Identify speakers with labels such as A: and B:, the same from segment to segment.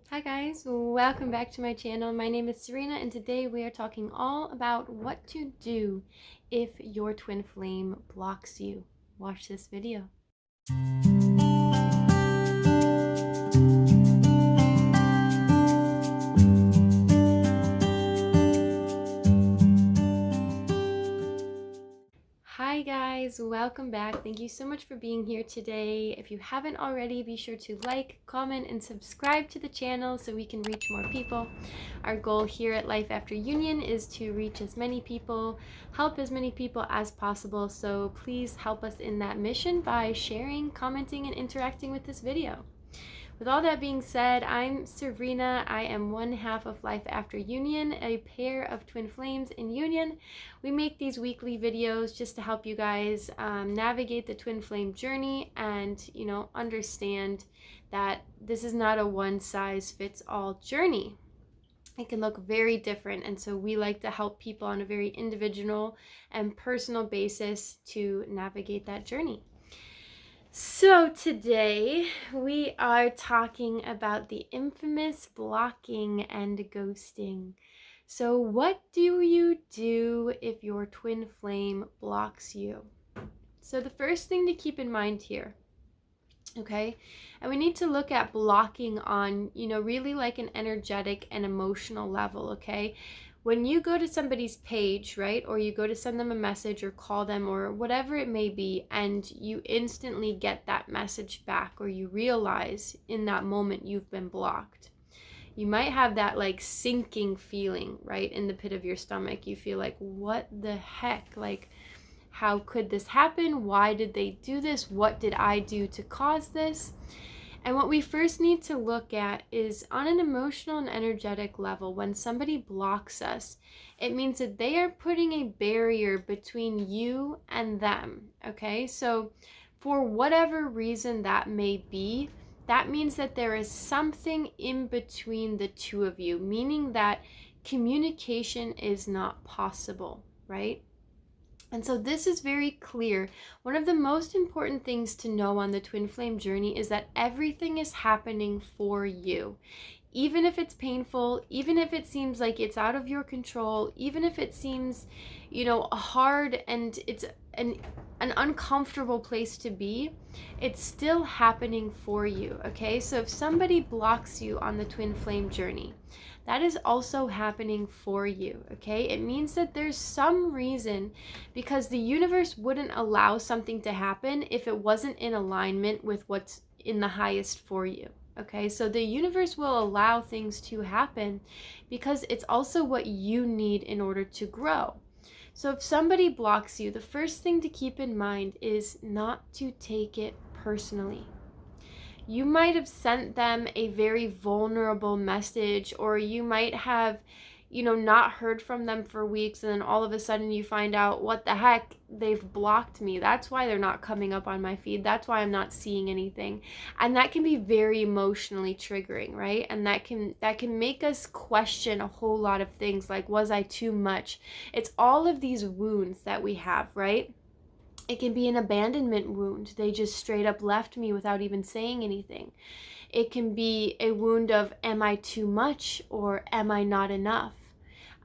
A: Hi guys, welcome back to my channel. My name is Serena and today we are talking all about what to do if your twin flame blocks you. Watch this video. Hi guys, welcome back. Thank you so much for being here today. If you haven't already, be sure to like, comment, and subscribe to the channel so we can reach more people. Our goal here at Lifeafterunion is to reach as many people, help as many people as possible. So please help us in that mission by sharing, commenting, and interacting with this video. With all that being said, I'm Serena. I am one half of Lifeafterunion, a pair of twin flames in union. We make these weekly videos just to help you guys navigate the twin flame journey and, understand that this is not a one-size-fits-all journey. It can look very different, and so we like to help people on a very individual and personal basis to navigate that journey. So today we are talking about the infamous blocking and ghosting. So what do you do if your twin flame blocks you? So the first thing to keep in mind here, okay, and we need to look at blocking on, really like an energetic and emotional level, okay? When you go to somebody's page, right, or you go to send them a message or call them or whatever it may be, and you instantly get that message back, or you realize in that moment you've been blocked, you might have that like sinking feeling, right, in the pit of your stomach. You feel like, what the heck? Like, how could this happen? Why did they do this? What did I do to cause this? And what we first need to look at is on an emotional and energetic level, when somebody blocks us, it means that they are putting a barrier between you and them, okay? So for whatever reason that may be, that means that there is something in between the two of you, meaning that communication is not possible, right? And so this is very clear. One of the most important things to know on the twin flame journey is that everything is happening for you. Even if it's painful, even if it seems like it's out of your control, even if it seems, hard and it's an uncomfortable place to be, it's still happening for you, okay? So if somebody blocks you on the twin flame journey, that is also happening for you, okay? It means that there's some reason, because the universe wouldn't allow something to happen if it wasn't in alignment with what's in the highest for you, okay? So the universe will allow things to happen because it's also what you need in order to grow. So if somebody blocks you, the first thing to keep in mind is not to take it personally. You might have sent them a very vulnerable message, or you might have, not heard from them for weeks, and then all of a sudden you find out, what the heck, they've blocked me. That's why they're not coming up on my feed. That's why I'm not seeing anything. And that can be very emotionally triggering, right? And that can make us question a whole lot of things, like, was I too much? It's all of these wounds that we have, right? It can be an abandonment wound. They just straight up left me without even saying anything. It can be a wound of, am I too much or am I not enough?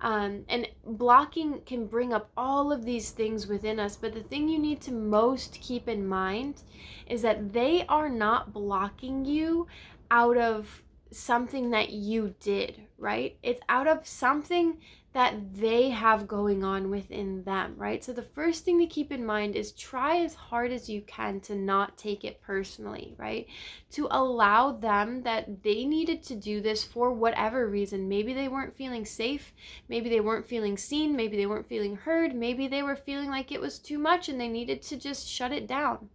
A: And blocking can bring up all of these things within us, but the thing you need to most keep in mind is that they are not blocking you out of something that you did, right? It's out of something that they have going on within them, right? So the first thing to keep in mind is try as hard as you can to not take it personally, right? To allow them that they needed to do this for whatever reason. Maybe they weren't feeling safe, maybe they weren't feeling seen, maybe they weren't feeling heard, maybe they were feeling like it was too much and they needed to just shut it down.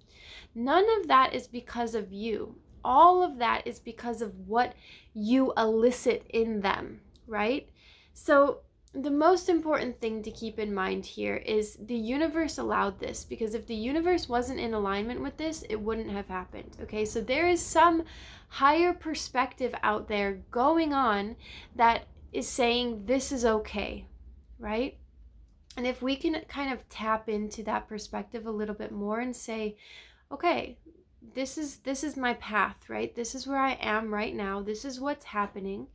A: None of that is because of you. All of that is because of what you elicit in them, right? So the most important thing to keep in mind here is the universe allowed this, because if the universe wasn't in alignment with this, it wouldn't have happened, okay? So there is some higher perspective out there going on that is saying this is okay, right? And if we can kind of tap into that perspective a little bit more and say, okay, this is my path, right? This is where I am right now. This is what's happening.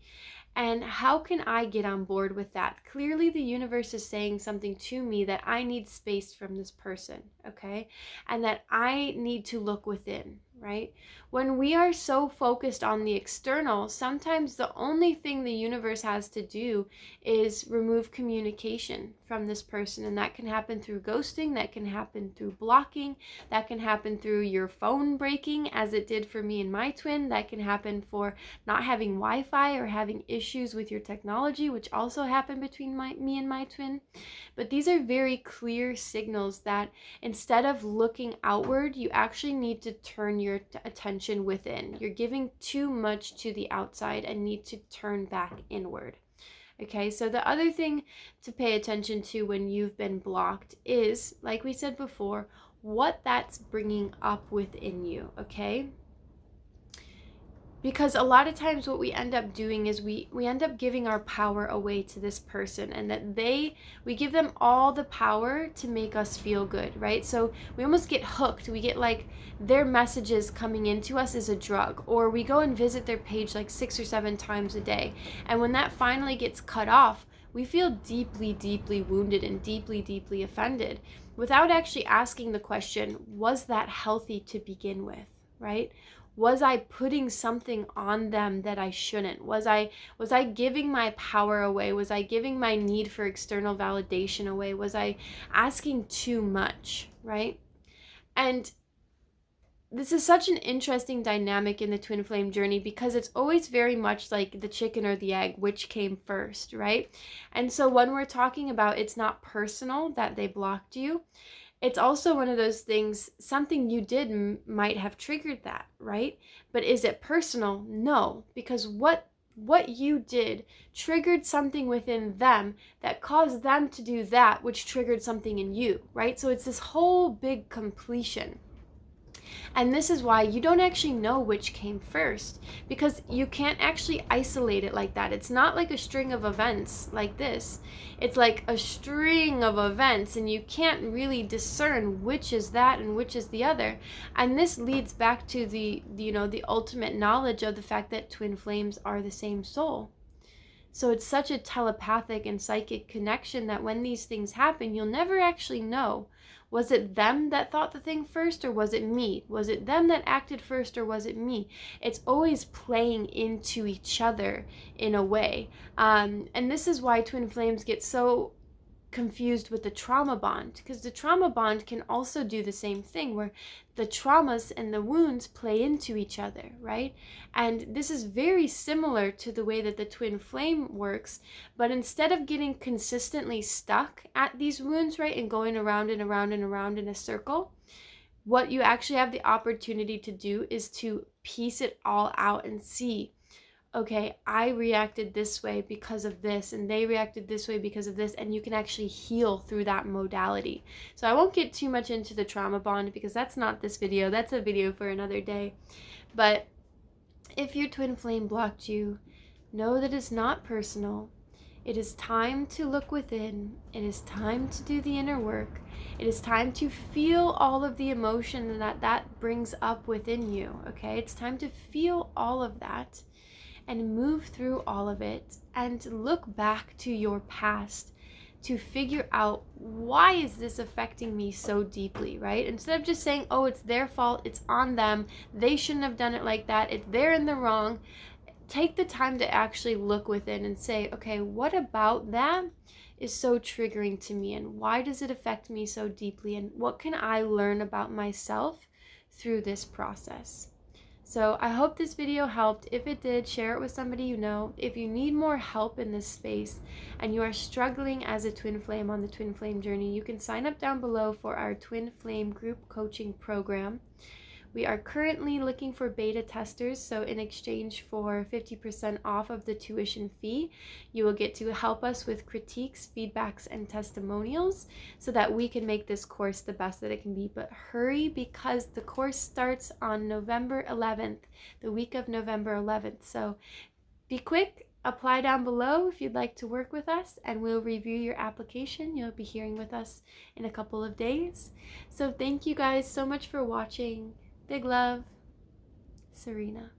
A: And how can I get on board with that? Clearly, the universe is saying something to me that I need space from this person, okay? And that I need to look within, right? When we are so focused on the external, sometimes the only thing the universe has to do is remove communication from this person. And that can happen through ghosting, that can happen through blocking, that can happen through your phone breaking, as it did for me and my twin. That can happen for not having Wi-Fi or having issues with your technology, which also happened between me and my twin. But these are very clear signals that instead of looking outward, you actually need to turn your attention within. You're giving too much to the outside and need to turn back inward. Okay, so the other thing to pay attention to when you've been blocked is, like we said before, what that's bringing up within you, okay? Because a lot of times what we end up doing is we end up giving our power away to this person, and that we give them all the power to make us feel good, right? So we almost get hooked. We get like their messages coming into us is a drug, or we go and visit their page like 6 or 7 times a day. And when that finally gets cut off, we feel deeply, deeply wounded and deeply, deeply offended without actually asking the question, was that healthy to begin with, right? Was I putting something on them that I shouldn't? Was I giving my power away? Was I giving my need for external validation away? Was I asking too much, right? And this is such an interesting dynamic in the twin flame journey, because it's always very much like the chicken or the egg, which came first, right? And so when we're talking about it's not personal that they blocked you, it's also one of those things, something you did might have triggered that, right? But is it personal? No, because what you did triggered something within them that caused them to do that, which triggered something in you, right? So it's this whole big completion. And this is why you don't actually know which came first, because you can't actually isolate it like that. It's not like a string of events like this. It's like a string of events, and you can't really discern which is that and which is the other. And this leads back to the ultimate knowledge of the fact that twin flames are the same soul. So it's such a telepathic and psychic connection that when these things happen, you'll never actually know. Was it them that thought the thing first, or was it me? Was it them that acted first, or was it me? It's always playing into each other in a way. And this is why twin flames get so confused with the trauma bond, because the trauma bond can also do the same thing, where the traumas and the wounds play into each other, right? And this is very similar to the way that the twin flame works, but instead of getting consistently stuck at these wounds, right, and going around and around and around in a circle, what you actually have the opportunity to do is to piece it all out and see, okay, I reacted this way because of this, and they reacted this way because of this, and you can actually heal through that modality. So I won't get too much into the trauma bond, because that's not this video. That's a video for another day. But if your twin flame blocked you, know that it's not personal. It is time to look within. It is time to do the inner work. It is time to feel all of the emotion that brings up within you, okay? It's time to feel all of that and move through all of it, and look back to your past to figure out, why is this affecting me so deeply, right? Instead of just saying, oh, it's their fault, it's on them, they shouldn't have done it like that, they're in the wrong. Take the time to actually look within and say, okay, what about that is so triggering to me, and why does it affect me so deeply, and what can I learn about myself through this process? So I hope this video helped. If it did, share it with somebody you know. If you need more help in this space and you are struggling as a twin flame on the twin flame journey, you can sign up down below for our twin flame group coaching program. We are currently looking for beta testers, so in exchange for 50% off of the tuition fee, you will get to help us with critiques, feedbacks, and testimonials so that we can make this course the best that it can be. But hurry, because the course starts on November 11th, the week of November 11th. So be quick, apply down below if you'd like to work with us, and we'll review your application. You'll be hearing with us in a couple of days. So thank you guys so much for watching. Big love, Serena.